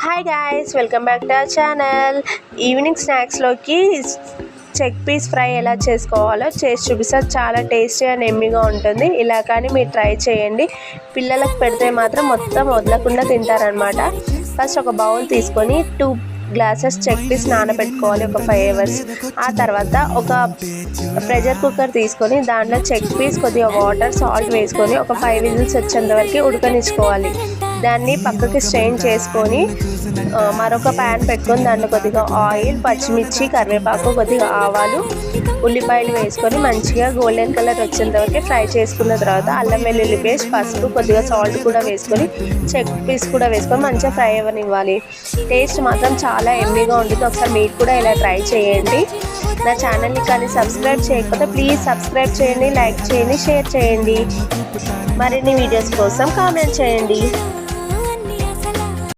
Hi guys, welcome back to our channel. Evening స్నాక్స్లోకి chickpeas fry ఎలా చేసుకోవాలో చేసి చూపిస్తే చాలా టేస్టీ అండ్ ఎమ్మీగా ఉంటుంది. ఇలా కానీ మీరు ట్రై చేయండి. పిల్లలకు పెడితే మాత్రం మొత్తం వదలకుండా తింటారనమాట. ఫస్ట్ ఒక బౌల్ తీసుకొని 2 గ్లాసెస్ చెక్ పీస్ నానబెట్టుకోవాలి ఒక 5 hours. ఆ తర్వాత ఒక ప్రెషర్ కుక్కర్ తీసుకొని దాంట్లో చెక్ పీస్ కొద్దిగా వాటర్ సాల్ట్ వేసుకొని ఒక 5 whistles వచ్చేంత వరకు ఉడకనిచ్చుకోవాలి. దాన్ని పక్కకి స్ట్రెయిన్ చేసుకొని మరొక ప్యాన్ పెట్టుకొని దాంట్లో కొద్దిగా ఆయిల్, పచ్చిమిర్చి, కరివేపాకు, కొద్దిగా ఆవాలు, ఉల్లిపాయలు వేసుకొని మంచిగా గోల్డెన్ కలర్ వచ్చేంత వరకు ఫ్రై చేసుకున్న తర్వాత అల్లం వెల్లుల్లి పేస్ట్, పసుపు, కొద్దిగా సాల్ట్ కూడా వేసుకొని చెక్ పీస్ కూడా వేసుకొని మంచిగా ఫ్రై అవ్వనివ్వాలి. టేస్ట్ మాత్రం చాలా ఎమ్మీగా ఉంటుంది. ఒకసారి మీరు కూడా ఇలా ట్రై చేయండి. నా ఛానల్ని కానీ సబ్స్క్రైబ్ చేయకపోతే ప్లీజ్ సబ్స్క్రైబ్ చేయండి, లైక్ చేయండి, షేర్ చేయండి. మరిన్ని వీడియోస్ కోసం కామెంట్ చేయండి.